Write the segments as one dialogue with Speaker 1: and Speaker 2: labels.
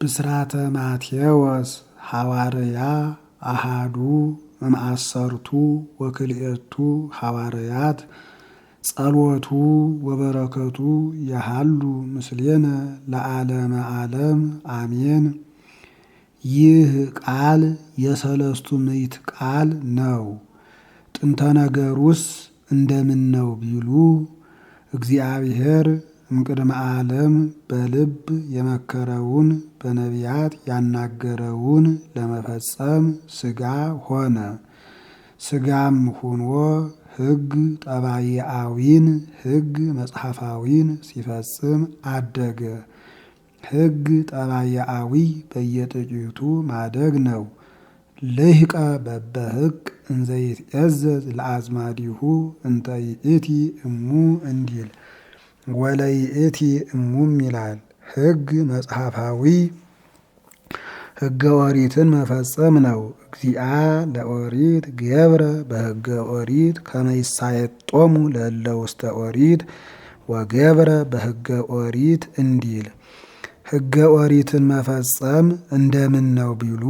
Speaker 1: ብስራተ ማቴዎስ ሐዋርያ አሃዱ እምአሰርቱ ወክልኤቱ ሐዋርያት ጸሎቱ ወበረከቱ ያሃሉ ምስሌነ ለዓለመ ዓለም አሜን። ይህ ቃል የሰለስቱ ምዕት ቃል ነው። ጥንተ ነገሩስ እንደምን ነው ቢሉ እግዚአብሔር እምቅድመ ዓለም በልብ የመከረውን በነቢያት ያናገረውን ለመፈጸም ሥጋ ሆነ። ሥጋም ሆኖ ሕግ ጠባይአዊን ሕግ መጽሐፋዊን ሲፈጽም አደገ። ሕግ ጠባይአዊ በየጥቂቱ ማደግ ነው። ልሂቀ በበሕቅ እንዘይትዔዘዝ ለአዝማዲሁ እንተ ይእቲ እሙ እንዲል ወለይእቲ እሙም ይላል። ሕግ መጽሐፋዊ ሕገ ኦሪትን መፈጸም ነው። እግዚአ ለኦሪት ገብረ በሕገ ኦሪት ከመ ይሳየጦሙ ለእለ ውስተ ኦሪት ወገብረ በሕገ ኦሪት እንዲል። ሕገ ኦሪትን መፈጸም እንደምን ነው ቢሉ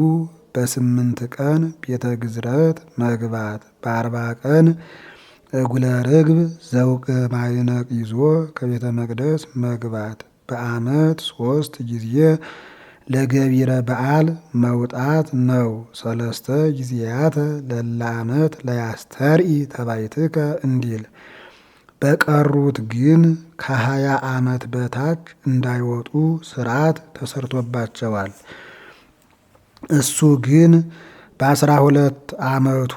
Speaker 1: በ8 ቀን ቤተ ግዝረት መግባት፣ በ40 ቀን እጉለ ርግብ ዘውቅ ማይነቅ ይዞ ከቤተ መቅደስ መግባት፣ በዓመት 3 ጊዜ ለገቢረ በዓል መውጣት ነው። 3 ጊዜያተ ለለ ዓመት ለያስተርኢ ተባይትከ እንዲል። በቀሩት ግን ከ20 ዓመት በታች እንዳይወጡ ሥርዓት ተሰርቶባቸዋል። እሱ ግን በ12 ዓመቱ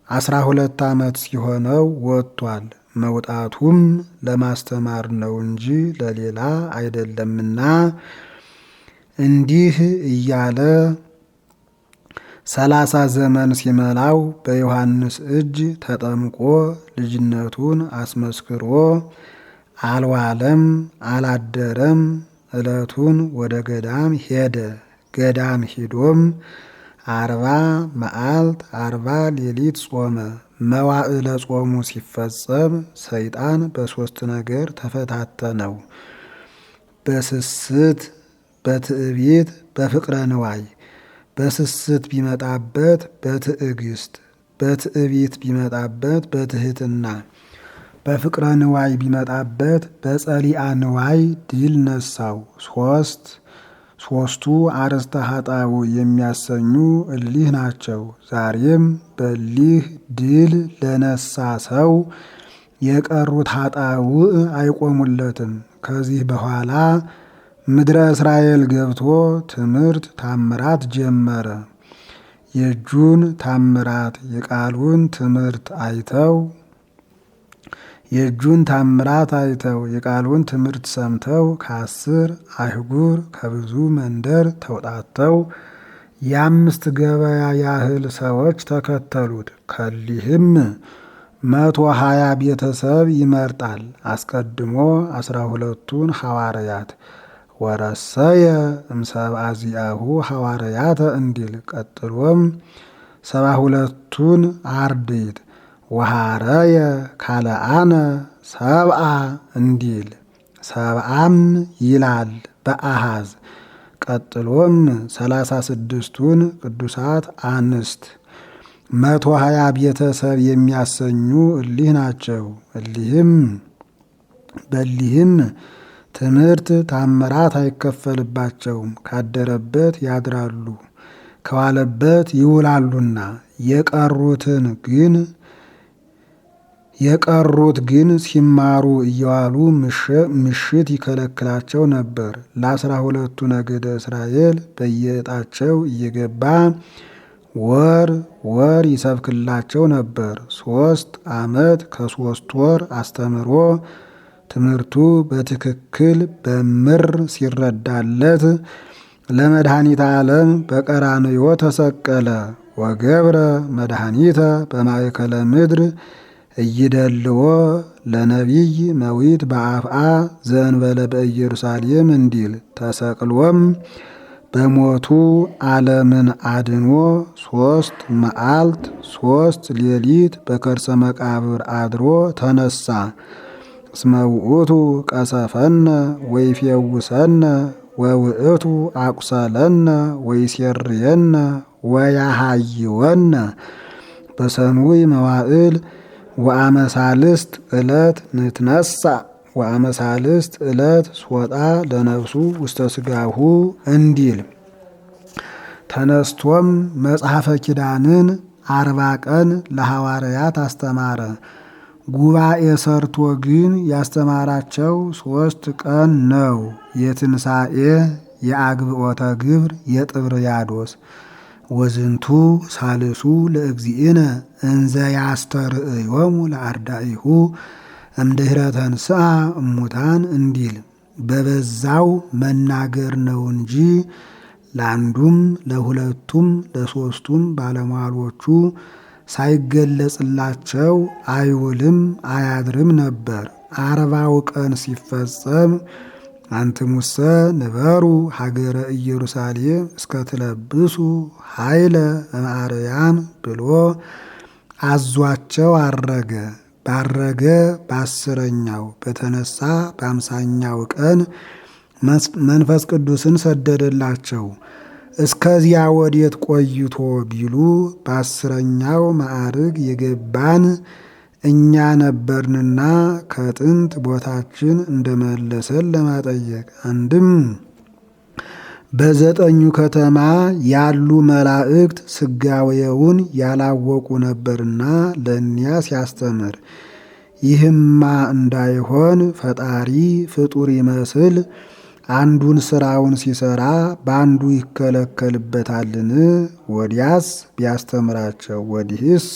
Speaker 1: 12 ዓመት ሲሆነው ወጥቷል። መውጣቱም ለማስተማር ነው እንጂ ለሌላ አይደለምና እንዲህ እያለ 30 ዘመን ሲመላው በዮሐንስ እጅ ተጠምቆ ልጅነቱን አስመስክሮ አልዋለም አላደረም። ዕለቱን ወደ ገዳም ሄደ። ገዳም ሂዶም 40 መዓልት 40 ሌሊት ጾመ። መዋዕለ ጾሙ ሲፈጸም ሰይጣን በ3 ነገር ተፈታተነው። በስስት፣ በትዕቢት፣ በፍቅረ ንዋይ። በስስት ቢመጣበት በትዕግስት፣ በትዕቢት ቢመጣበት በትህትና፣ በፍቅረ ንዋይ ቢመጣበት በጸሊአ ንዋይ ድል ነሳው። ሦስቱ አርእስተ ኃጣው የሚያሰኙ እሊህ ናቸው። ዛሬም በሊህ ድል ለነሳ ሰው የቀሩት ኃጣው አይቆሙለትም። ከዚህ በኋላ ምድረ እስራኤል ገብቶ ትምህርት ታምራት ጀመረ። የእጁን ታምራት የቃሉን ትምህርት አይተው የቃሉን ትምህርት ሰምተው ከ10 አህጉር ከብዙ መንደር ተውጣተው የ5 ገበያ ያህል ሰዎች ተከተሉት። ከሊህም 120 ቤተሰብ ይመርጣል። አስቀድሞ 12ቱን ሐዋርያት ወረሰየ እምሰብአ ዚአሁ ሐዋርያተ እንዲል። ቀጥሎም 72ቱን አርድእት ወሐረየ ካልአነ 70 እንዲል። 70ም ይላል በአሃዝ። ቀጥሎም 36ቱን ቅዱሳት አንስት 120 ቤተሰብ የሚያሰኙ እሊህ ናቸው። በሊህም ትምህርት ታምራት አይከፈልባቸውም። ካደረበት ያድራሉ ከዋለበት ይውላሉና። የቀሩት ግን ሲማሩ እየዋሉ ምሽት ይከለክላቸው ነበር። ለ12ቱ ነገደ እስራኤል በየዕጣቸው እየገባ ወር ይሰብክላቸው ነበር። 3 ዓመት ከ3 ወር አስተምሮ ትምህርቱ በትክክል በምር ሲረዳለት ለመድኃኒተ ዓለም በቀራንዮ ተሰቀለ። ወገብረ መድኃኒተ በማእከለ ምድር እይደልዎ ለነቢይ መዊት በአፍአ ዘእንበለ በኢየሩሳሌም እንዲል። ተሰቅሎም በሞቱ ዓለምን አድኖ 3 መዓልት 3 ሌሊት በከርሰ መቃብር አድሮ ተነሳ። እስመ ውእቱ ቀሰፈነ ወይፌውሰነ ወውእቱ አቁሰለነ ወይሴርየነ ወያሃይወነ በሰኑይ መዋዕል ወአመሳልስት ዕለት ንትነሳ ወአመሳልስት ዕለት ሶጣ ለነፍሱ ውስተ ስጋሁ እንዲል ተነስቶም መጽሐፈ ኪዳንን 40 ቀን ለሐዋርያት አስተማረ። ጉባኤ ሰርቶ ግን ያስተማራቸው 3 ቀን ነው። የትንሣኤ፣ የአግብኦተ ግብር፣ የጥብርያዶስ። ወዝንቱ ሳልሱ ለእግዚእነ እንዘ ያስተርእዮሙ ለአርዳኢሁ እምድኅረ ተንሥአ እሙታን እንዲል በበዛው መናገር ነው እንጂ ለአንዱም ለሁለቱም ለሶስቱም ባለሟሎቹ ሳይገለጽላቸው አይውልም አያድርም ነበር። 40 ቀን ሲፈጸም አንትሙሰ ንበሩ ሀገረ ኢየሩሳሌም እስከትለብሱ ኃይለ እምአርያም ብሎ አዟቸው አረገ። ባረገ በ10ኛው በተነሳ በ50ኛው ቀን መንፈስ ቅዱስን ሰደደላቸው። እስከዚያ ወዴት ቆይቶ ቢሉ በ10ኛው ማዕርግ የገባን እኛ ነበርንና ከጥንት ቦታችን እንደመለሰን ለማጠየቅ። አንድም በ9 ከተማ ያሉ መላእክት ስጋዌውን ያላወቁ ነበርና ለእኒያ ሲያስተምር፣ ይህማ እንዳይሆን ፈጣሪ ፍጡር ይመስል አንዱን ስራውን ሲሰራ በአንዱ ይከለከልበታልን? ወዲያስ ቢያስተምራቸው ወዲህስ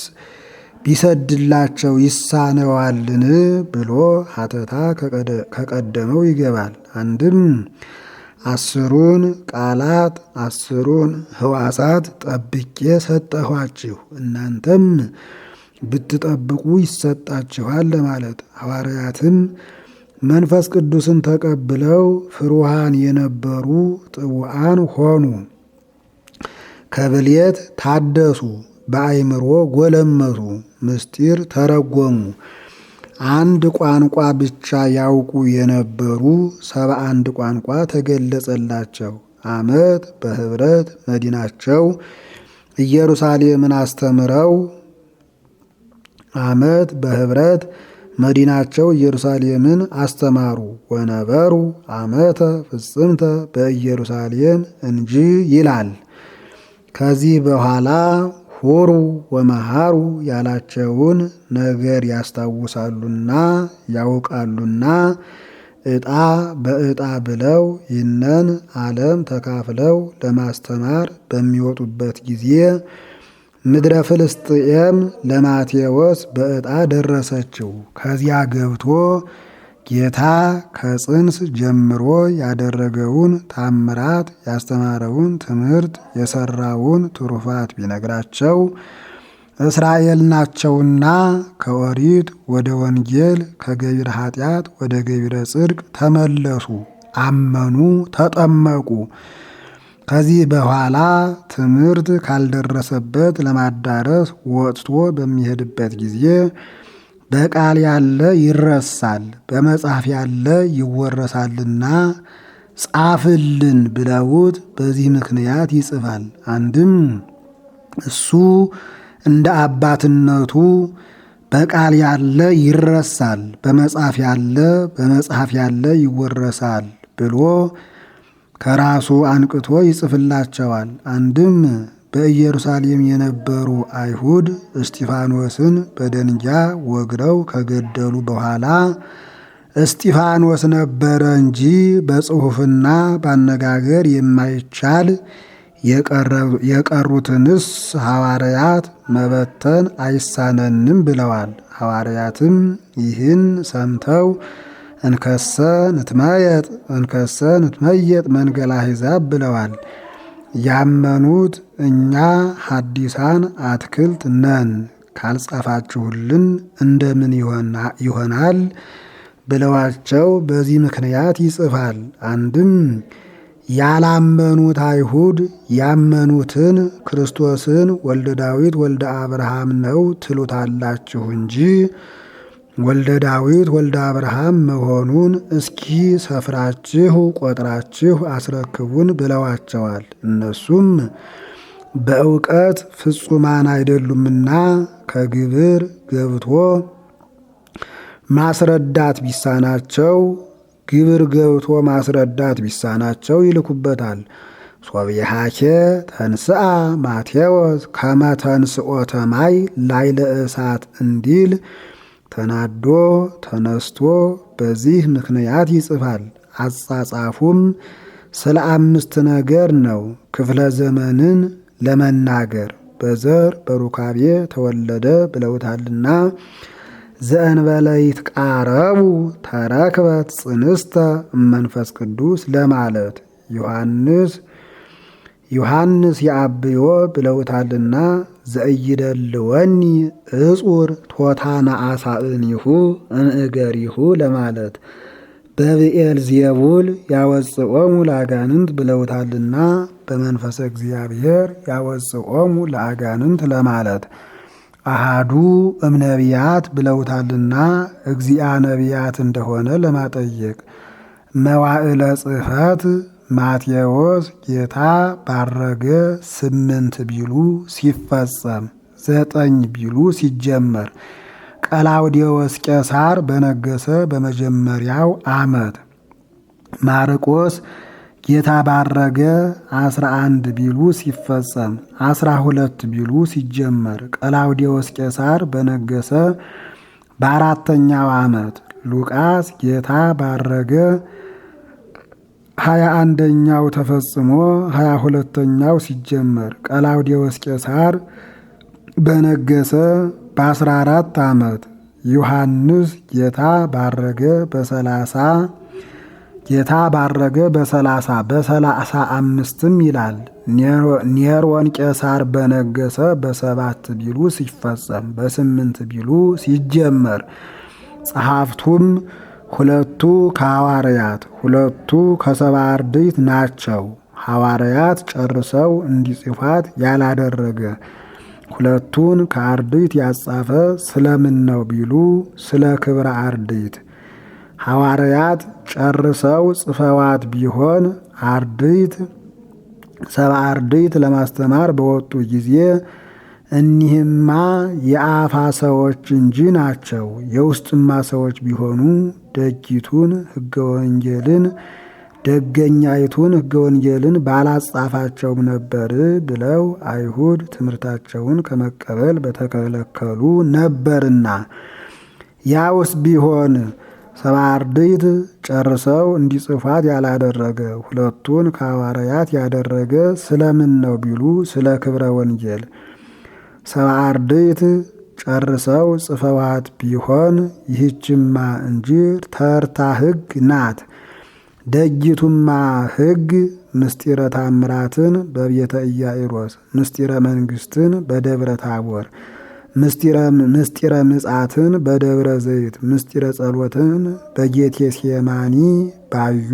Speaker 1: ቢሰድላቸው ይሳነዋልን? ብሎ ሀተታ ከቀደመው ይገባል። አንድም 10ሩን ቃላት 10ሩን ሕዋሳት ጠብቄ ሰጠኋችሁ፣ እናንተም ብትጠብቁ ይሰጣችኋል ለማለት። ሐዋርያትም መንፈስ ቅዱስን ተቀብለው ፍሩሃን የነበሩ ጥቡዓን ሆኑ፣ ከብልየት ታደሱ፣ በአይምሮ ጎለመሱ፣ ምስጢር ተረጎሙ። አንድ ቋንቋ ብቻ ያውቁ የነበሩ 71 ቋንቋ ተገለጸላቸው። ዓመት በህብረት መዲናቸው ኢየሩሳሌምን አስተምረው ዓመት በህብረት መዲናቸው ኢየሩሳሌምን አስተማሩ። ወነበሩ ዓመተ ፍጽምተ በኢየሩሳሌም እንጂ ይላል። ከዚህ በኋላ ሁሩ ወመሃሩ ያላቸውን ነገር ያስታውሳሉና ያውቃሉና ዕጣ በዕጣ ብለው ይህንን ዓለም ተካፍለው ለማስተማር በሚወጡበት ጊዜ ምድረ ፍልስጥኤም ለማቴዎስ በዕጣ ደረሰችው። ከዚያ ገብቶ ጌታ ከጽንስ ጀምሮ ያደረገውን ታምራት፣ ያስተማረውን ትምህርት፣ የሰራውን ትሩፋት ቢነግራቸው እስራኤል ናቸውና ከኦሪት ወደ ወንጌል ከገቢረ ኃጢአት ወደ ገቢረ ጽድቅ ተመለሱ፣ አመኑ፣ ተጠመቁ። ከዚህ በኋላ ትምህርት ካልደረሰበት ለማዳረስ ወጥቶ በሚሄድበት ጊዜ በቃል ያለ ይረሳል፣ በመጽሐፍ ያለ ይወረሳልና ጻፍልን ብለውት በዚህ ምክንያት ይጽፋል። አንድም እሱ እንደ አባትነቱ በቃል ያለ ይረሳል፣ በመጽሐፍ ያለ ይወረሳል ብሎ ከራሱ አንቅቶ ይጽፍላቸዋል። አንድም በኢየሩሳሌም የነበሩ አይሁድ እስጢፋኖስን በደንጊያ ወግረው ከገደሉ በኋላ እስጢፋኖስ ነበረ እንጂ በጽሑፍና ባነጋገር የማይቻል የቀሩትንስ ሐዋርያት መበተን አይሳነንም ብለዋል። ሐዋርያትም ይህን ሰምተው እንከሰ ንትመየጥ መንገላ አሕዛብ ብለዋል። ያመኑት እኛ ሐዲሳን አትክልት ነን ካልጻፋችሁልን እንደምን ይሆናል ብለዋቸው በዚህ ምክንያት ይጽፋል። አንድም ያላመኑት አይሁድ ያመኑትን ክርስቶስን ወልደ ዳዊት ወልደ አብርሃም ነው ትሉታላችሁ እንጂ ወልደ ዳዊት ወልደ አብርሃም መሆኑን እስኪ ሰፍራችሁ ቆጥራችሁ አስረክቡን ብለዋቸዋል። እነሱም በእውቀት ፍጹማን አይደሉምና ከግብር ገብቶ ማስረዳት ቢሳናቸው ይልኩበታል። ሶብየሃኬ ተንስአ ማቴዎስ ከመ ተንስኦተ ማይ ላዕለ እሳት እንዲል ተናዶ ተነስቶ በዚህ ምክንያት ይጽፋል። አጻጻፉም ስለ 5 ነገር ነው። ክፍለ ዘመንን ለመናገር በዘር በሩካቤ ተወለደ ብለውታልና ዘእንበለ ይትቃረቡ ተረክበት ጽንስተ እመንፈስ ቅዱስ ለማለት ዮሐንስ የአብዮ ብለውታልና ዘእይደልወኒ እጹር ቶታና አሳእኒሁ እንእገሪሁ ለማለት በብኤል ዜቡል ያወፅኦሙ ለአጋንንት ብለውታልና በመንፈሰ እግዚአብሔር ያወፅኦሙ ለአጋንንት ለማለት አሃዱ እምነቢያት ብለውታልና እግዚአ ነቢያት እንደሆነ ለማጠየቅ መዋዕለ ጽሕፈት ማቴዎስ ጌታ ባረገ 8 ቢሉ ሲፈጸም 9 ቢሉ ሲጀመር ቀላውዴዎስ ቄሳር በነገሰ በመጀመሪያው ዓመት ማርቆስ ጌታ ባረገ 11 ቢሉ ሲፈጸም 12 ቢሉ ሲጀመር ቀላውዴዎስ ቄሳር በነገሰ በ4ኛው ዓመት ሉቃስ ጌታ ባረገ 21ኛው ተፈጽሞ 22ኛው ሲጀመር ቀላውዴዎስ ቄሳር በነገሰ በ14 ዓመት ዮሐንስ ጌታ ባረገ በ30 ጌታ ባረገ በ35ም ይላል። ኔሮን ቄሳር በነገሰ በ7 ቢሉ ሲፈጸም በ8 ቢሉ ሲጀመር ጸሐፍቱም 2 ከሐዋርያት 2 ከሰብዓ አርድእት ናቸው። ሐዋርያት ጨርሰው እንዲጽፏት ያላደረገ 2ቱን ከአርድእት ያጻፈ ስለምን ነው ቢሉ ስለ ክብረ አርድእት። ሐዋርያት ጨርሰው ጽፈዋት ቢሆን አርድእት ሰብዓ አርድእት ለማስተማር በወጡ ጊዜ እኒህማ የአፋ ሰዎች እንጂ ናቸው፣ የውስጥማ ሰዎች ቢሆኑ ደጊቱን ሕገ ወንጌልን ደገኛይቱን ሕገ ወንጌልን ባላጻፋቸውም ነበር ብለው አይሁድ ትምህርታቸውን ከመቀበል በተከለከሉ ነበርና። ያውስ ቢሆን ሰብዓ አርድእት ጨርሰው እንዲጽፏት ያላደረገ 2ቱን ከሐዋርያት ያደረገ ስለምን ነው ቢሉ ስለ ክብረ ወንጌል። ሰብዓ አርድእት ጨርሰው ጽፈዋት ቢሆን ይህችማ እንጂ ተርታ ሕግ ናት። ደጊቱማ ሕግ ምስጢረ ታምራትን በቤተ ኢያኢሮስ፣ ምስጢረ መንግሥትን በደብረ ታቦር፣ ምስጢረ ምጽአትን በደብረ ዘይት፣ ምስጢረ ጸሎትን በጌቴ ሴማኒ ባዩ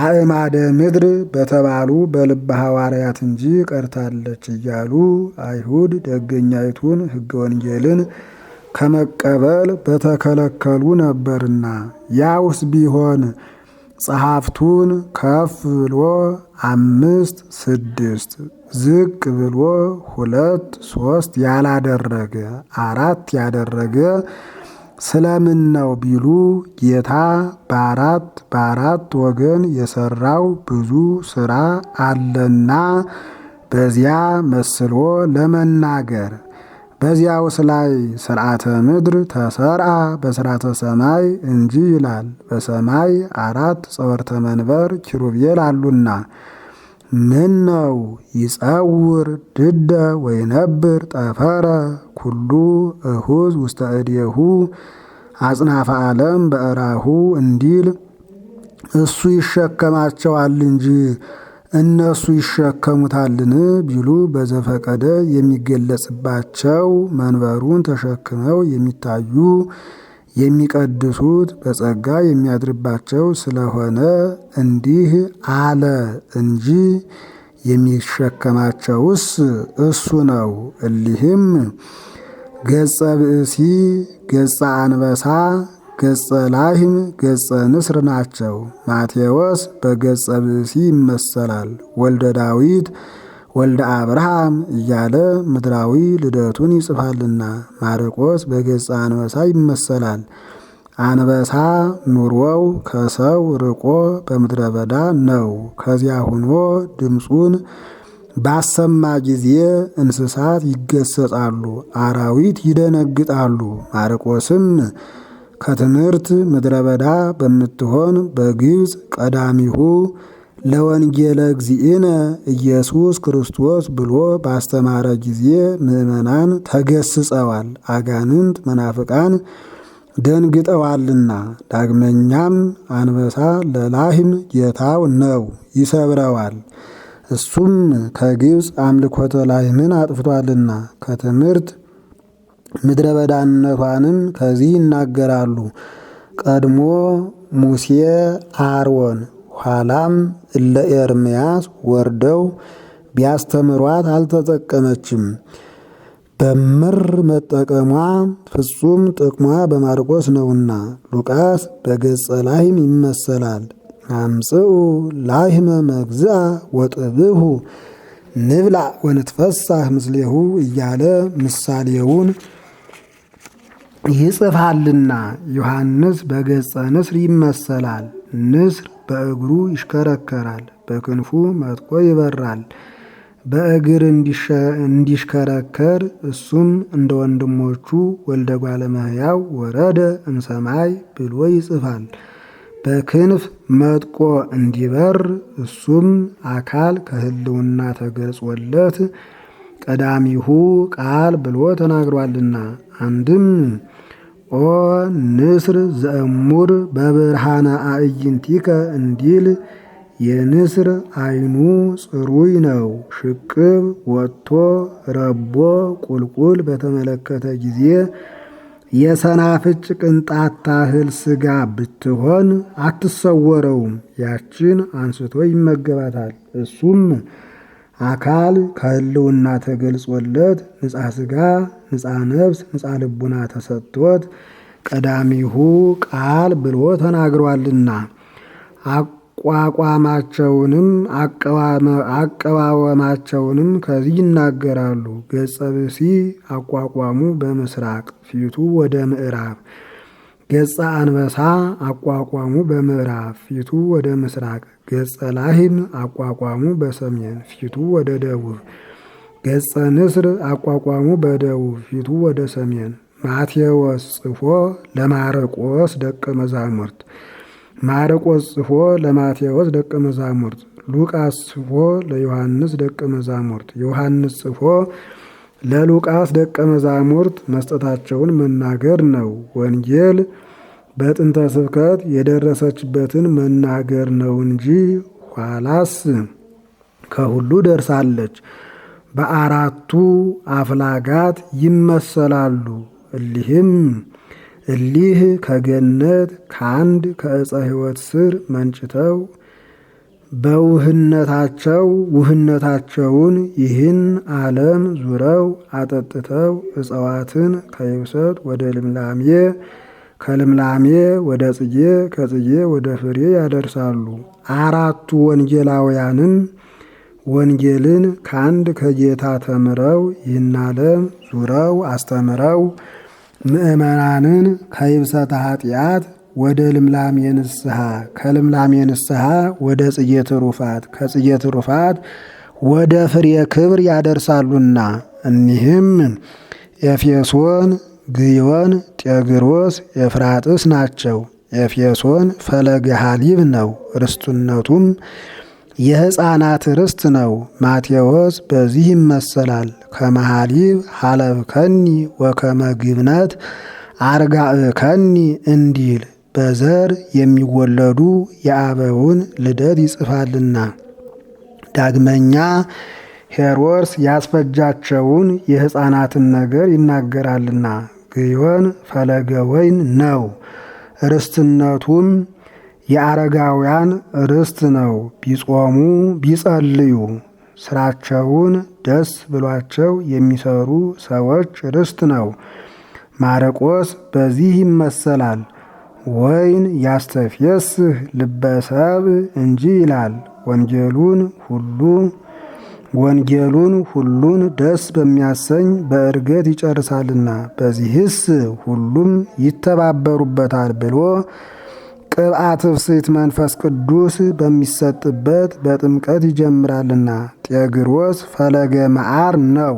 Speaker 1: አእማደ ምድር በተባሉ በልበ ሐዋርያት እንጂ ቀርታለች እያሉ አይሁድ ደገኛይቱን ሕገ ወንጌልን ከመቀበል በተከለከሉ ነበርና። ያውስ ቢሆን ጸሐፍቱን ከፍ ብሎ 5 6 ዝቅ ብሎ 2 3 ያላደረገ 4 ያደረገ ስለምን ነው ቢሉ ጌታ በአራት ወገን የሰራው ብዙ ስራ አለና በዚያ መስሎ ለመናገር። በዚያውስ ላይ ስርዓተ ምድር ተሰርአ በስርዓተ ሰማይ እንጂ ይላል። በሰማይ 4 ጸወርተ መንበር ኪሩቤል አሉና ምን ነው ይጸውር ድደ ወይነብር ጠፈረ ኩሉ እሁዝ ውስተ እዴሁ አጽናፈ ዓለም በእራሁ እንዲል እሱ ይሸከማቸዋል እንጂ እነሱ ይሸከሙታልን ቢሉ በዘፈቀደ የሚገለጽባቸው መንበሩን ተሸክመው የሚታዩ የሚቀድሱት በጸጋ የሚያድርባቸው ስለሆነ እንዲህ አለ እንጂ የሚሸከማቸውስ እሱ ነው። እሊህም ገጸ ብእሲ፣ ገጸ አንበሳ፣ ገጸ ላህም፣ ገጸ ንስር ናቸው። ማቴዎስ በገጸ ብእሲ ይመሰላል። ወልደ ዳዊት ወልደ አብርሃም እያለ ምድራዊ ልደቱን ይጽፋልና። ማርቆስ በገጸ አንበሳ ይመሰላል። አንበሳ ኑሮው ከሰው ርቆ በምድረ በዳ ነው። ከዚያ ሆኖ ድምፁን ባሰማ ጊዜ እንስሳት ይገሰጻሉ፣ አራዊት ይደነግጣሉ። ማርቆስም ከትምህርት ምድረ በዳ በምትሆን በግብፅ ቀዳሚሁ ለወንጌለ እግዚእነ ኢየሱስ ክርስቶስ ብሎ ባስተማረ ጊዜ ምዕመናን ተገስጸዋል፣ አጋንንት መናፍቃን ደንግጠዋልና። ዳግመኛም አንበሳ ለላህም ጌታው ነው፣ ይሰብረዋል። እሱም ከግብፅ አምልኮተ ላህምን አጥፍቷልና። ከትምህርት ምድረ በዳነቷንም ከዚህ ይናገራሉ። ቀድሞ ሙሴ አሮን፣ ኋላም እለ ኤርምያስ ወርደው ቢያስተምሯት አልተጠቀመችም። በምር መጠቀሟ ፍጹም ጥቅሟ በማርቆስ ነውና። ሉቃስ በገጸ ላህም ይመሰላል። አምጽኡ ላህመ መግዝአ ወጥብሁ ንብላ ወንትፈሳህ ምስሌሁ እያለ ምሳሌውን ይጽፋልና። ዮሐንስ በገጸ ንስር ይመሰላል። ንስር በእግሩ ይሽከረከራል፣ በክንፉ መጥቆ ይበራል። በእግር እንዲሽከረከር እሱም እንደ ወንድሞቹ ወልደ እጓለ እመሕያው ወረደ እምሰማይ ብሎ ይጽፋል። በክንፍ መጥቆ እንዲበር እሱም አካል ከህልውና ተገልጾለት ቀዳሚሁ ቃል ብሎ ተናግሯልና። አንድም ኦ ንስር ዘእሙር በብርሃነ አዕይንቲከ እንዲል የንስር አይኑ ጽሩይ ነው። ሽቅብ ወጥቶ ረቦ ቁልቁል በተመለከተ ጊዜ የሰናፍጭ ቅንጣት ታህል ስጋ ብትሆን አትሰወረውም፣ ያችን አንስቶ ይመገባታል። እሱም አካል ከህልውና ተገልጾለት ንጻ ስጋ፣ ንጻ ነፍስ፣ ንጻ ልቡና ተሰጥቶት ቀዳሚሁ ቃል ብሎ ተናግሯልና። አቀዋወማቸውንም ከዚህ ይናገራሉ። ገጸ ብእሲ አቋቋሙ በምስራቅ ፊቱ ወደ ምዕራብ፣ ገጸ አንበሳ አቋቋሙ በምዕራብ ፊቱ ወደ ምስራቅ፣ ገጸ ላህም አቋቋሙ በሰሜን ፊቱ ወደ ደቡብ፣ ገጸ ንስር አቋቋሙ በደቡብ ፊቱ ወደ ሰሜን። ማቴዎስ ጽፎ ለማርቆስ ደቀ መዛሙርት፣ ማርቆስ ጽፎ ለማቴዎስ ደቀ መዛሙርት፣ ሉቃስ ጽፎ ለዮሐንስ ደቀ መዛሙርት፣ ዮሐንስ ጽፎ ለሉቃስ ደቀ መዛሙርት መስጠታቸውን መናገር ነው። ወንጌል በጥንተ ስብከት የደረሰችበትን መናገር ነው እንጂ ኋላስ ከሁሉ ደርሳለች። በአራቱ አፍላጋት ይመሰላሉ። እሊህ ከገነት ከአንድ ከዕፀ ሕይወት ስር መንጭተው በውህነታቸው ውህነታቸውን ይህን ዓለም ዙረው አጠጥተው እጽዋትን ከይብሰት ወደ ልምላሜ ከልምላሜ ወደ ጽጌ ከጽጌ ወደ ፍሬ ያደርሳሉ። አራቱ ወንጌላውያንም ወንጌልን ከአንድ ከጌታ ተምረው ይህን ዓለም ዙረው አስተምረው ምእመናንን ከይብሰተ ኃጢአት ወደ ልምላሜ ንስሐ ከልምላሜ ንስሐ ወደ ጽጌ ትሩፋት ከጽጌ ትሩፋት ወደ ፍሬ ክብር ያደርሳሉና። እኒህም ኤፌሶን፣ ግዮን፣ ጤግሮስ፣ ኤፍራጥስ ናቸው። ኤፌሶን ፈለገ ሐሊብ ነው፣ ርስትነቱም የሕፃናት ርስት ነው። ማቴዎስ በዚህ ይመሰላል። ከመሐሊብ ሐለብከኒ ወከመ ግብነት አርጋእከኒ እንዲል በዘር የሚወለዱ የአበውን ልደት ይጽፋልና። ዳግመኛ ሄሮድስ ያስፈጃቸውን የሕፃናትን ነገር ይናገራልና። ግዮን ፈለገ ወይን ነው፣ ርስትነቱም የአረጋውያን ርስት ነው። ቢጾሙ ቢጸልዩ ስራቸውን ደስ ብሏቸው የሚሰሩ ሰዎች ርስት ነው። ማርቆስ በዚህ ይመሰላል። ወይን ያስተፍየስህ ልበ ሰብእ እንጂ ይላል። ወንጌሉን ሁሉን ደስ በሚያሰኝ በእርገት ይጨርሳልና በዚህስ ሁሉም ይተባበሩበታል ብሎ ቅብአት ፍስሕት መንፈስ ቅዱስ በሚሰጥበት በጥምቀት ይጀምራልና። ጤግሮስ ፈለገ መዓር ነው።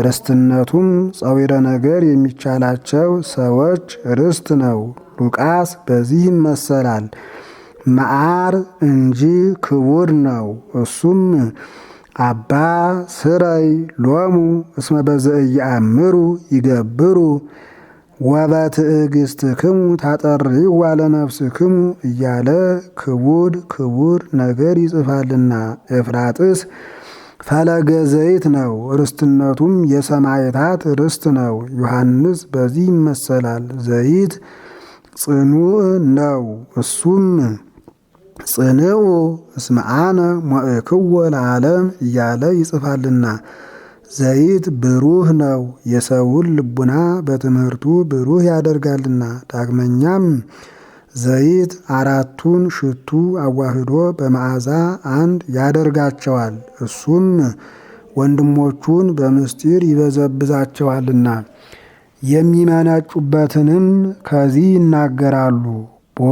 Speaker 1: ርስትነቱም ጸዊረ ነገር የሚቻላቸው ሰዎች ርስት ነው። ሉቃስ በዚህ ይመሰላል። መዓር እንጂ ክቡር ነው። እሱም አባ ስረይ ሎሙ እስመ በዘኢየአምሩ ይገብሩ ወበትዕግሥትክሙ ታጠርይዋ ለነፍስክሙ እያለ ክቡር ነገር ይጽፋልና። ኤፍራጥስ ፈለገ ዘይት ነው። ርስትነቱም የሰማዕታት ርስት ነው። ዮሐንስ በዚህ ይመሰላል። ዘይት ጽኑዕ ነው። እሱም ጽንዑ እስመ አነ ሞእክዎ ለዓለም እያለ ይጽፋልና። ዘይት ብሩህ ነው። የሰውን ልቡና በትምህርቱ ብሩህ ያደርጋልና። ዳግመኛም ዘይት አራቱን ሽቱ አዋህዶ በመዓዛ አንድ ያደርጋቸዋል። እሱም ወንድሞቹን በምስጢር ይበዘብዛቸዋልና። የሚመነጩበትንም ከዚህ ይናገራሉ። ቦ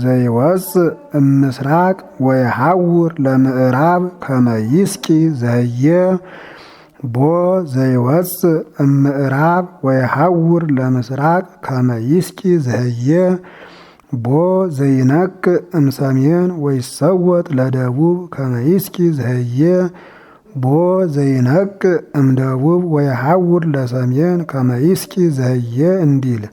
Speaker 1: ዘይወፅእ እምስራቅ ወየሐውር ለምዕራብ ከመ ይስቂ ዘህየ ቦ ዘይወፅእ እምዕራብ ወየሐውር ለምስራቅ ከመ ይስቂ ዘህየ ቦ ዘይነቅዕ እምሰሜን ወይሰወጥ ለደቡብ ከመ ይስቂ ዘህየ ቦ ዘይነቅዕ እምደቡብ ወየሐውር ለሰሜን ከመ ይስቂ ዘህየ እንዲል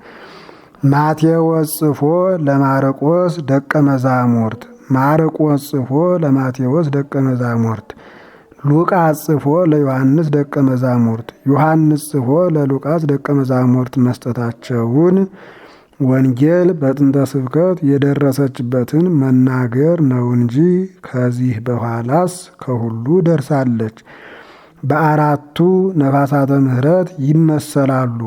Speaker 1: ማቴዎስ ጽፎ ለማርቆስ ደቀ መዛሙርት፣ ማርቆስ ጽፎ ለማቴዎስ ደቀ መዛሙርት፣ ሉቃስ ጽፎ ለዮሐንስ ደቀ መዛሙርት፣ ዮሐንስ ጽፎ ለሉቃስ ደቀ መዛሙርት መስጠታቸውን ወንጌል በጥንተ ስብከት የደረሰችበትን መናገር ነው እንጂ ከዚህ በኋላስ ከሁሉ ደርሳለች። በአራቱ ነፋሳተ ምሕረት ይመሰላሉ።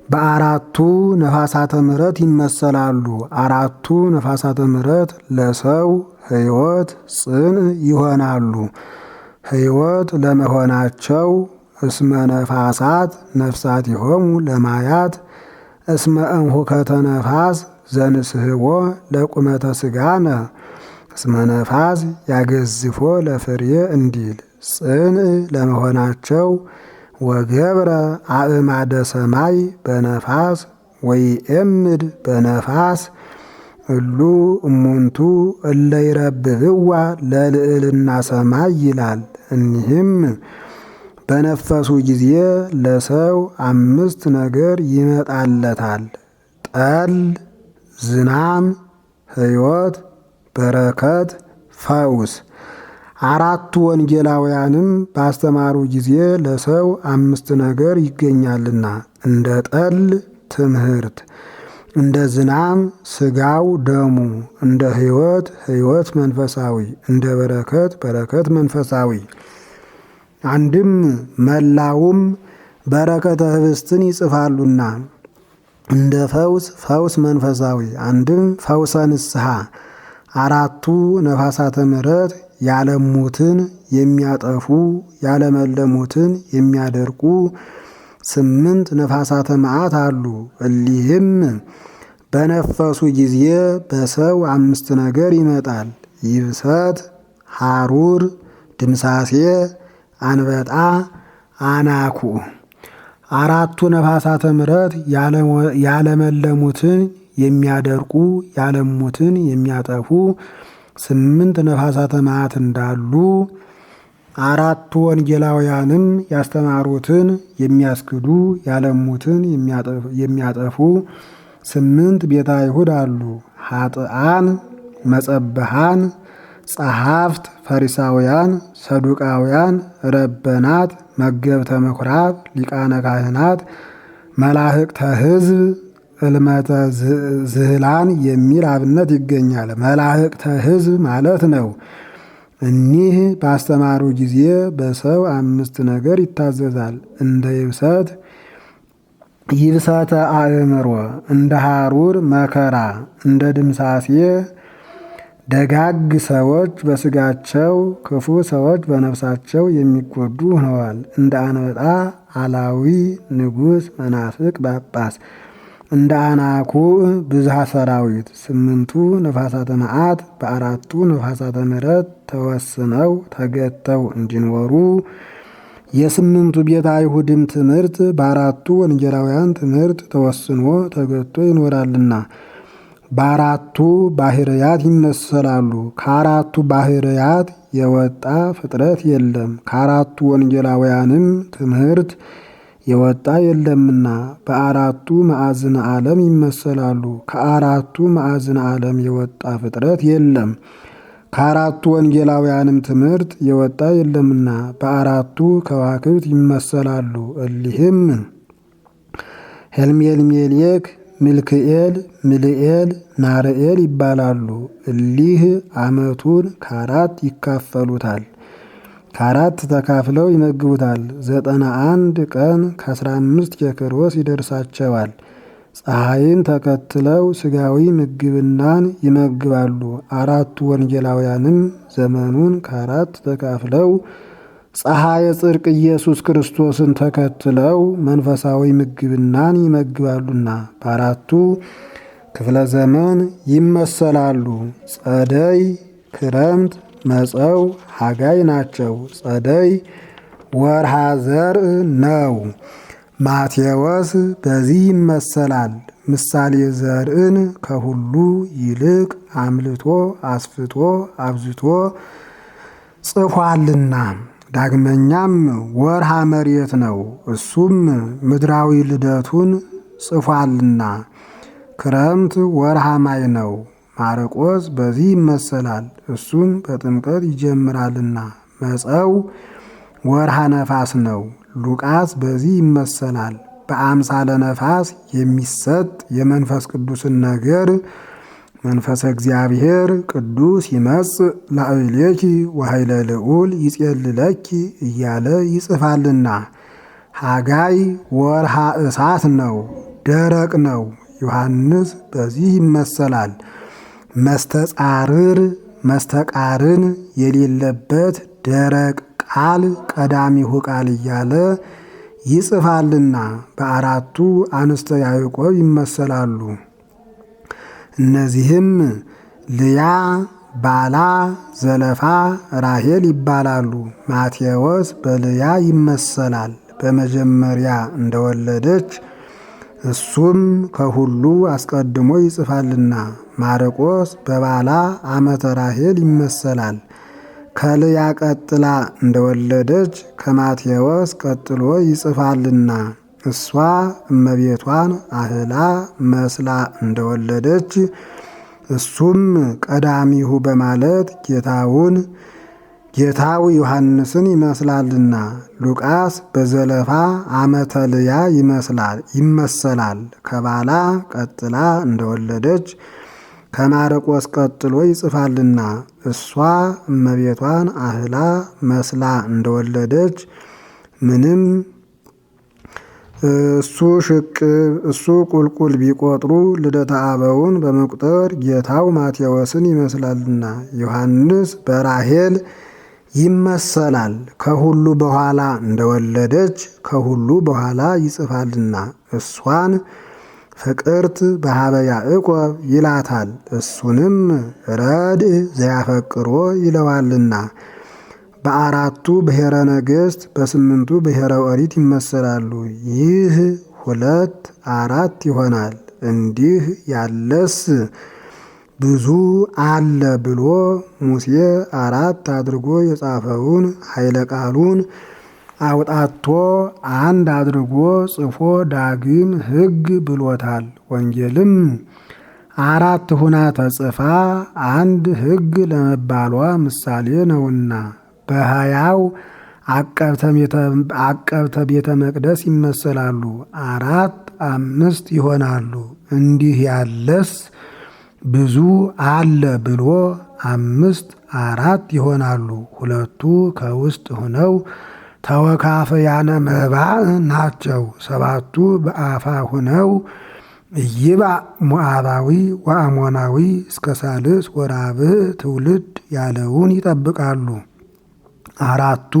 Speaker 1: በአራቱ ነፋሳተ ምሕረት ይመሰላሉ። አራቱ ነፋሳተ ምሕረት ለሰው ሕይወት ጽን ይሆናሉ። ሕይወት ለመሆናቸው እስመ ነፋሳት ነፍሳት ይሆሙ ለማያት እስመ እንሁከተ ነፋስ ዘንስህቦ ለቁመተ ስጋነ እስመ ነፋስ ያገዝፎ ለፍሬ እንዲል ጽን ለመሆናቸው ወገብረ አእማደ ሰማይ በነፋስ ወይኤምድ በነፋስ እሉ እሙንቱ እለ ይረብብዋ ለልዕልና ሰማይ ይላል። እኒህም በነፈሱ ጊዜ ለሰው 5 ነገር ይመጣለታል። ጠል፣ ዝናም፣ ሕይወት፣ በረከት፣ ፈውስ። አራቱ ወንጌላውያንም ባስተማሩ ጊዜ ለሰው 5 ነገር ይገኛልና እንደ ጠል ትምህርት፣ እንደ ዝናም ስጋው ደሙ፣ እንደ ሕይወት መንፈሳዊ፣ እንደ በረከት መንፈሳዊ። አንድም መላውም በረከተ ህብስትን ይጽፋሉና እንደ ፈውስ መንፈሳዊ፣ አንድም ፈውሰ ንስሐ። አራቱ ነፋሳተ ምሕረት ያለሙትን የሚያጠፉ ያለመለሙትን የሚያደርቁ 8 ነፋሳተ መዓት አሉ። እሊህም በነፈሱ ጊዜ በሰው 5 ነገር ይመጣል። ይብሰት፣ ሐሩር፣ ድምሳሴ፣ አንበጣ፣ አናኩ። አራቱ ነፋሳተ ምሕረት ያለመለሙትን የሚያደርቁ ያለሙትን የሚያጠፉ 8 ነፋሳተ መዓት እንዳሉ አራቱ ወንጌላውያንም ያስተማሩትን የሚያስክዱ ያለሙትን የሚያጠፉ 8 ቤተ አይሁድ አሉ። ኃጥአን፣ መጸብሃን፣ ጸሐፍት፣ ፈሪሳውያን፣ ሰዱቃውያን፣ ረበናት፣ መገብተ ምኵራብ፣ ሊቃነ ካህናት፣ መላእክተ ሕዝብ፣ እልመተ ዝህላን የሚል አብነት ይገኛል። መላእክተ ሕዝብ ማለት ነው። እኒህ ባስተማሩ ጊዜ በሰው 5 ነገር ይታዘዛል። እንደ ይብሰተ አእምሮ፣ እንደ ሐሩር መከራ፣ እንደ ድምሳሴ ደጋግ ሰዎች በስጋቸው ክፉ ሰዎች በነፍሳቸው የሚጎዱ ሆነዋል። እንደ አንበጣ አላዊ ንጉሥ መናፍቅ ጳጳስ፣ እንደ አናኩዕ ብዝሃ ሰራዊት 8ቱ ነፋሳተ መዓት በ4ቱ ነፋሳተ ምሕረት ተወስነው ተገተው እንዲኖሩ የ8ቱ ቤተ አይሁድም ትምህርት በ4ቱ ወንጌላውያን ትምህርት ተወስኖ ተገቶ ይኖራልና በ4ቱ ባህርያት ይመሰላሉ። ከ4ቱ ባህርያት የወጣ ፍጥረት የለም። ከ4ቱ ወንጌላውያንም ትምህርት የወጣ የለምና በ4ቱ ማዕዝነ ዓለም ይመሰላሉ። ከ4ቱ ማዕዝነ ዓለም የወጣ ፍጥረት የለም። ከ4ቱ ወንጌላውያንም ትምህርት የወጣ የለምና በ4ቱ ከዋክብት ይመሰላሉ። እሊህም ሄልሜልሜሌክ፣ ሚልክኤል፣ ሚልኤል፣ ናርኤል ይባላሉ። እሊህ ዓመቱን ከ4 ይካፈሉታል። ከ4 ተካፍለው ይመግቡታል። 91 ቀን ከ15 ኬክሮስ ይደርሳቸዋል። ፀሐይን ተከትለው ስጋዊ ምግብናን ይመግባሉ። 4ቱ ወንጌላውያንም ዘመኑን ከ4 ተካፍለው ፀሐየ ጽድቅ ኢየሱስ ክርስቶስን ተከትለው መንፈሳዊ ምግብናን ይመግባሉና በ4ቱ ክፍለ ዘመን ይመሰላሉ። ጸደይ፣ ክረምት፣ መጸው፣ ሐጋይ ናቸው። ጸደይ ወርሃ ዘርእ ነው። ማቴዎስ በዚህ ይመሰላል። ምሳሌ ዘርዕን ከሁሉ ይልቅ አምልቶ አስፍቶ አብዝቶ ጽፏልና። ዳግመኛም ወርሃ መሬት ነው። እሱም ምድራዊ ልደቱን ጽፏልና። ክረምት ወርሃ ማይ ነው። ማርቆስ በዚህ ይመሰላል። እሱም በጥምቀት ይጀምራልና። መጸው ወርሃ ነፋስ ነው። ሉቃስ በዚህ ይመሰላል። በአምሳለ ነፋስ የሚሰጥ የመንፈስ ቅዱስን ነገር መንፈሰ እግዚአብሔር ቅዱስ ይመጽእ ላዕሌኪ ወኃይለ ልዑል ይጼልለኪ እያለ ይጽፋልና። ሐጋይ ወርሃ እሳት ነው። ደረቅ ነው። ዮሐንስ በዚህ ይመሰላል። መስተቃርን የሌለበት ደረቅ ቃል ቀዳሚሁ ቃል እያለ ይጽፋልና። በ4ቱ አንስተ ያዕቆብ ይመሰላሉ። እነዚህም ልያ፣ ባላ፣ ዘለፋ፣ ራሔል ይባላሉ። ማቴዎስ በልያ ይመሰላል። በመጀመሪያ እንደወለደች እሱም ከሁሉ አስቀድሞ ይጽፋልና። ማርቆስ በባላ ዓመተ ራሔል ይመሰላል። ከልያ ቀጥላ እንደወለደች ከማቴዎስ ቀጥሎ ይጽፋልና። እሷ እመቤቷን አህላ መስላ እንደወለደች እሱም ቀዳሚሁ በማለት ጌታው ዮሐንስን ይመስላልና። ሉቃስ በዘለፋ ዓመተ ልያ ይመሰላል። ከባላ ቀጥላ እንደወለደች ከማርቆስ ቀጥሎ ይጽፋልና። እሷ እመቤቷን አህላ መስላ እንደወለደች ምንም እሱ ቁልቁል ቢቆጥሩ ልደተ አበውን በመቁጠር ጌታው ማቴዎስን ይመስላልና። ዮሐንስ በራሔል ይመሰላል። ከሁሉ በኋላ እንደወለደች ከሁሉ በኋላ ይጽፋልና። እሷን ፍቅርት በሀበ ያዕቆብ ይላታል። እሱንም ረድእ ዘያፈቅሮ ይለዋልና። በ4ቱ ብሔረ ነገሥት በ8ቱ ብሔረ ኦሪት ይመሰላሉ። ይህ 2 4 ይሆናል። እንዲህ ያለስ ብዙ አለ ብሎ ሙሴ 4 አድርጎ የጻፈውን ኃይለ ቃሉን አውጣቶ 1 አድርጎ ጽፎ ዳግም ሕግ ብሎታል። ወንጌልም 4 ሁና ተጽፋ 1 ሕግ ለመባሏ ምሳሌ ነውና። በ20 አቀብተ ቤተ መቅደስ ይመሰላሉ። 4 5 ይሆናሉ። እንዲህ ያለስ ብዙ አለ ብሎ 5 4 ይሆናሉ። 2ቱ ከውስጥ ሆነው ተወካፈያነ መባዕ ናቸው። 7ቱ በአፋ ሆነው ኢይባእ ሞዓባዊ ወአሞናዊ እስከ ሳልስ ወራብዕ ትውልድ ያለውን ይጠብቃሉ። 4ቱ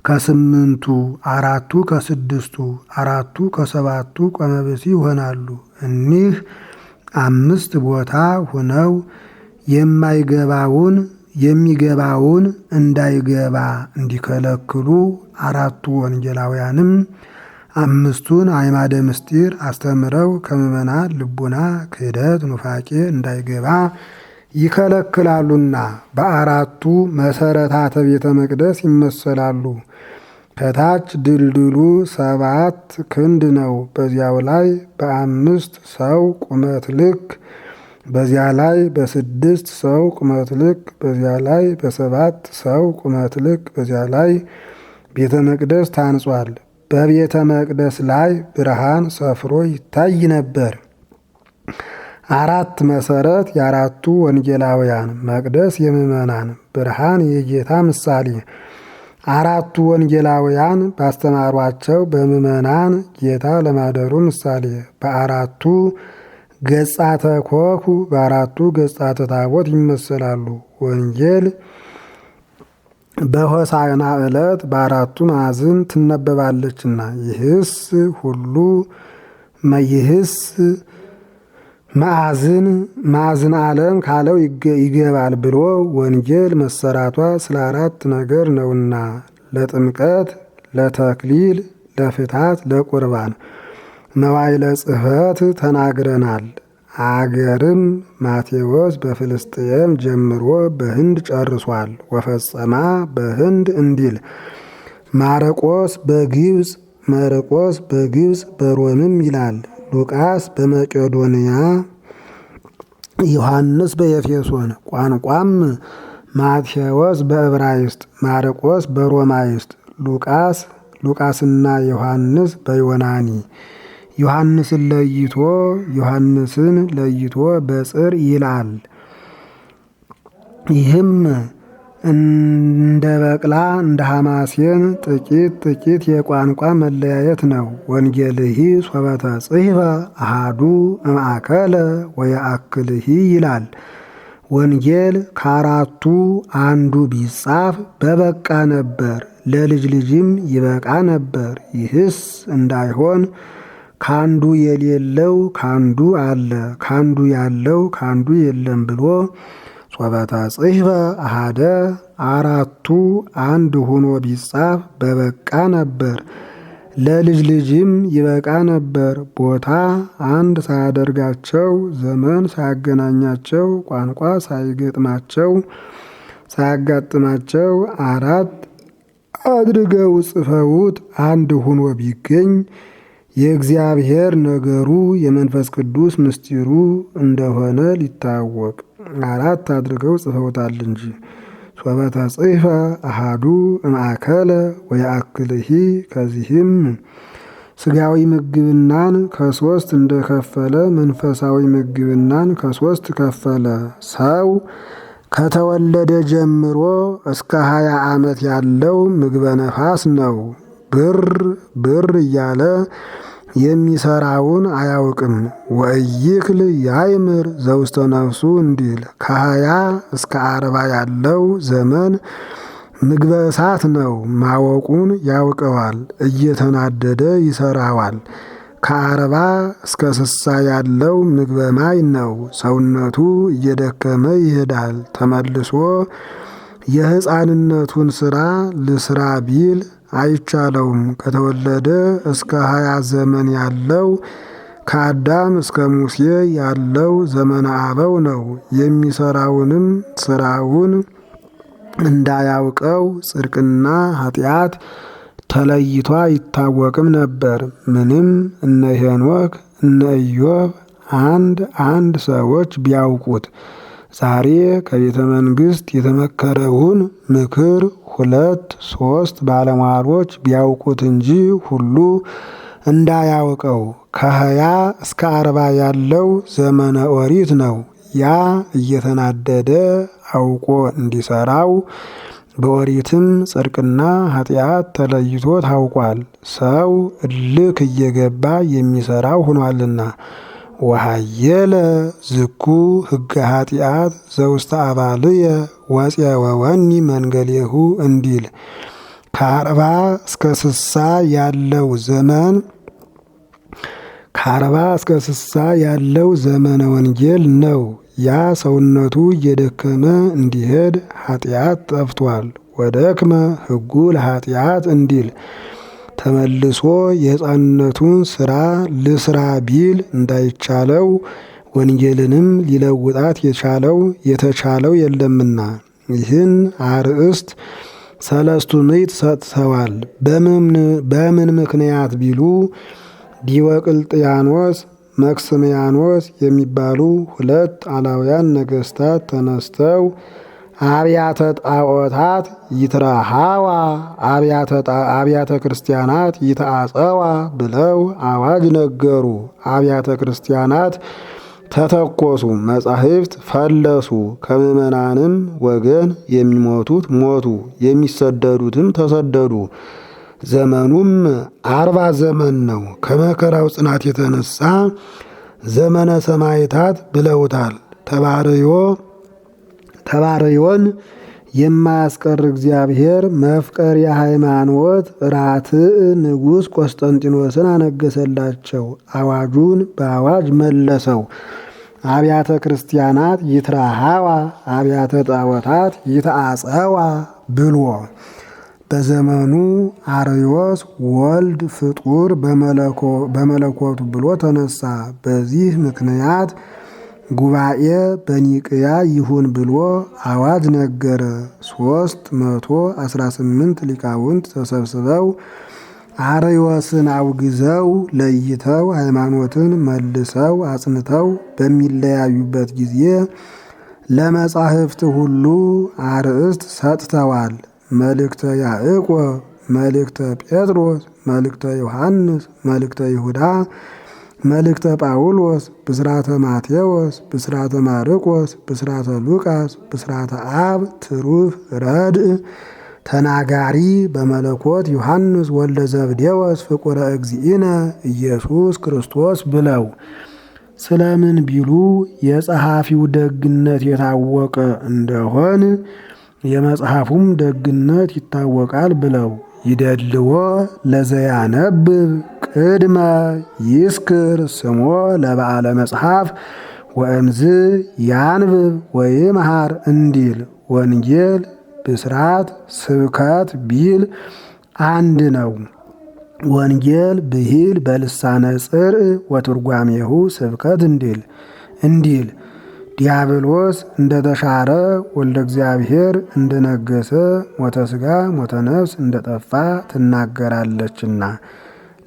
Speaker 1: ከ8ቱ 4ቱ ከ6ቱ 4ቱ ከ7ቱ ቆመብሲ ይሆናሉ። እኒህ 5 ቦታ ሆነው የሚገባውን እንዳይገባ እንዲከለክሉ 4ቱ ወንጌላውያንም 5ቱን አዕማደ ምስጢር አስተምረው ከምዕመናን ልቡና ክህደት ኑፋቄ እንዳይገባ ይከለክላሉና 4ቱ መሰረታተ ቤተ መቅደስ ይመሰላሉ። ከታች ድልድሉ 7 ክንድ ነው። በዚያው ላይ በ5 ሰው ቁመት ልክ፣ በዚያ ላይ በ6 ሰው ቁመት ልክ፣ በዚያ ላይ በ7 ሰው ቁመት ልክ፣ በዚያ ላይ ቤተ መቅደስ ታንጿል። በቤተ መቅደስ ላይ ብርሃን ሰፍሮ ይታይ ነበር። 4 መሰረት የ4ቱ ወንጌላውያን መቅደስ የምዕመናን ብርሃን የጌታ ምሳሌ 4ቱ ወንጌላውያን ባስተማሯቸው በምዕመናን ጌታ ለማደሩ ምሳሌ በ4ቱ ገጻተ ኮኩ በ4ቱ ገጻተ ታቦት ይመሰላሉ። ወንጌል በሆሳዕና ዕለት በ4ቱ ማዕዝን ትነበባለችና ይህስ ማዕዝን ዓለም ካለው ይገባል ብሎ ወንጌል መሰራቷ ስለ 4 ነገር ነውና ለጥምቀት፣ ለተክሊል፣ ለፍታት፣ ለቁርባን መዋዕለ ጽሕፈት ተናግረናል። አገርም ማቴዎስ በፍልስጥኤም ጀምሮ በህንድ ጨርሷል። ወፈጸማ በህንድ እንዲል ማርቆስ በግብፅ በሮምም ይላል። ሉቃስ በመቄዶንያ ዮሐንስ በኤፌሶን ቋንቋም ማቴዎስ በዕብራይስጥ ማርቆስ በሮማይስጥ ሉቃስና ዮሐንስ በዮናኒ ዮሐንስን ለይቶ በጽር ይላል። ይህም እንደ በቅላ እንደ ሐማሴን ጥቂት የቋንቋ መለያየት ነው። ወንጌልሂ ሶበተ ጽሕፈ አሃዱ እምአከለ ወየአክልሂ ይላል። ወንጌል ከ4ቱ አንዱ ቢጻፍ በበቃ ነበር፣ ለልጅ ልጅም ይበቃ ነበር። ይህስ እንዳይሆን ካንዱ የሌለው ካንዱ አለ፣ ካንዱ ያለው ካንዱ የለም ብሎ ሶበተ ጽሕፈ አሃደ 4ቱ አንድ ሆኖ ቢጻፍ በበቃ ነበር፣ ለልጅ ልጅም ይበቃ ነበር። ቦታ አንድ ሳያደርጋቸው፣ ዘመን ሳያገናኛቸው፣ ቋንቋ ሳያጋጥማቸው 4 አድርገው ጽፈውት አንድ ሆኖ ቢገኝ የእግዚአብሔር ነገሩ የመንፈስ ቅዱስ ምስጢሩ እንደሆነ ሊታወቅ 4 አድርገው ጽፈውታል እንጂ። ሶበተ ጽሕፈ አሃዱ እምአከለ ወየአክልሂ ከዚህም ስጋዊ ምግብናን ከ3 እንደከፈለ መንፈሳዊ ምግብናን ከ3 ከፈለ። ሰው ከተወለደ ጀምሮ እስከ 20 ዓመት ያለው ምግበ ነፋስ ነው። ብር እያለ የሚሰራውን አያውቅም። ወኢይክል ያይምር ዘውስተ ነፍሱ እንዲል ከ20 እስከ 40 ያለው ዘመን ምግበ እሳት ነው። ማወቁን ያውቀዋል፣ እየተናደደ ይሰራዋል። ከ40 እስከ 60 ያለው ምግበ ማይ ነው። ሰውነቱ እየደከመ ይሄዳል። ተመልሶ የሕፃንነቱን ስራ ልስራ ቢል አይቻለውም። ከተወለደ እስከ 20 ዘመን ያለው ከአዳም እስከ ሙሴ ያለው ዘመነ አበው ነው። የሚሰራውንም ስራውን እንዳያውቀው ጽድቅና ኃጢአት ተለይቶ አይታወቅም ነበር። ምንም እነ ሄኖክ እነ ኢዮብ አንድ ሰዎች ቢያውቁት ዛሬ ከቤተ መንግስት የተመከረውን ምክር 2-3 ባለሟሎች ቢያውቁት እንጂ ሁሉ እንዳያውቀው። ከ20 እስከ 40 ያለው ዘመነ ኦሪት ነው። ያ እየተናደደ አውቆ እንዲሰራው በኦሪትም ጽድቅና ኃጢአት ተለይቶ ታውቋል። ሰው እልክ እየገባ የሚሰራው ሆኗልና። ወሃየለ ዝኩ ሕገ ኃጢአት ዘውስተ አባልየ ወፄወወኒ መንገሌሁ እንዲል ከ40 እስከ 60 ያለው ዘመን ያለው ዘመነ ወንጌል ነው። ያ ሰውነቱ እየደከመ እንዲሄድ ኃጢአት ጠፍቷል። ወደክመ ሕጉ ለኃጢአት እንዲል ተመልሶ የሕፃንነቱን ሥራ ልስራ ቢል እንዳይቻለው ወንጌልንም ሊለውጣት የተቻለው የለምና። ይህን አርእስት 3 ምዕት ሰጥተዋል። በምን ምክንያት ቢሉ ዲዮቅልጥያኖስ መክስምያኖስ የሚባሉ 2 አላውያን ነገስታት ተነስተው አብያተ ጣዖታት ይትረሃዋ አብያተ ክርስቲያናት ይተአጸዋ ብለው አዋጅ ነገሩ። አብያተ ክርስቲያናት ተተኮሱ፣ መጻሕፍት ፈለሱ። ከምዕመናንም ወገን የሚሞቱት ሞቱ፣ የሚሰደዱትም ተሰደዱ። ዘመኑም 40 ዘመን ነው። ከመከራው ጽናት የተነሳ ዘመነ ሰማዕታት ብለውታል። ተባርዮን የማያስቀር እግዚአብሔር መፍቀር የሃይማኖት ራትዕ ንጉሥ ቆስጠንጢኖስን አነገሰላቸው። አዋጁን በአዋጅ መለሰው። አብያተ ክርስቲያናት ይትረሃዋ አብያተ ጣዖታት ይተአጸዋ ብሎ በዘመኑ አርዮስ ወልድ ፍጡር በመለኮቱ ብሎ ተነሳ። በዚህ ምክንያት ጉባኤ በኒቅያ ይሁን ብሎ አዋጅ ነገረ። 318 ሊቃውንት ተሰብስበው አርዮስን አውግዘው ለይተው ሃይማኖትን መልሰው አጽንተው በሚለያዩበት ጊዜ ለመጻሕፍት ሁሉ አርእስት ሰጥተዋል። መልእክተ ያዕቆብ፣ መልእክተ ጴጥሮስ፣ መልእክተ ዮሐንስ፣ መልእክተ ይሁዳ፣ መልእክተ ጳውሎስ፣ ብስራተ ማቴዎስ፣ ብስራተ ማርቆስ፣ ብስራተ ሉቃስ፣ ብስራተ አብ ትሩፍ ረድእ ተናጋሪ በመለኮት ዮሐንስ ወልደ ዘብዴዎስ ፍቁረ እግዚእነ ኢየሱስ ክርስቶስ ብለው ስለምን ቢሉ የጸሐፊው ደግነት የታወቀ እንደሆን የመጽሐፉም ደግነት ይታወቃል ብለው ይደልዎ ለዘያነብብ ቅድመ ይስክር ስሞ ለበዓለ መጽሐፍ ወእምዝ ያንብብ ወይምሃር እንዲል ወንጌል ብስራት ስብከት ቢል አንድ ነው። ወንጌል ብሂል በልሳነ ጽርዕ ወትርጓሜሁ ስብከት እንዲል ዲያብሎስ እንደተሻረ ወልደ እግዚአብሔር እንደነገሰ ሞተ ሥጋ ሞተ ነፍስ እንደጠፋ ትናገራለችና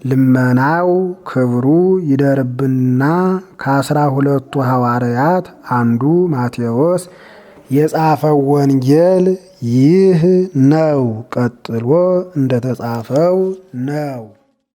Speaker 1: ልመናው ክብሩ ይደርብንና ከ12ቱ ሐዋርያት አንዱ ማቴዎስ የጻፈው ወንጌል ይህ ነው። ቀጥሎ እንደተጻፈው ነው።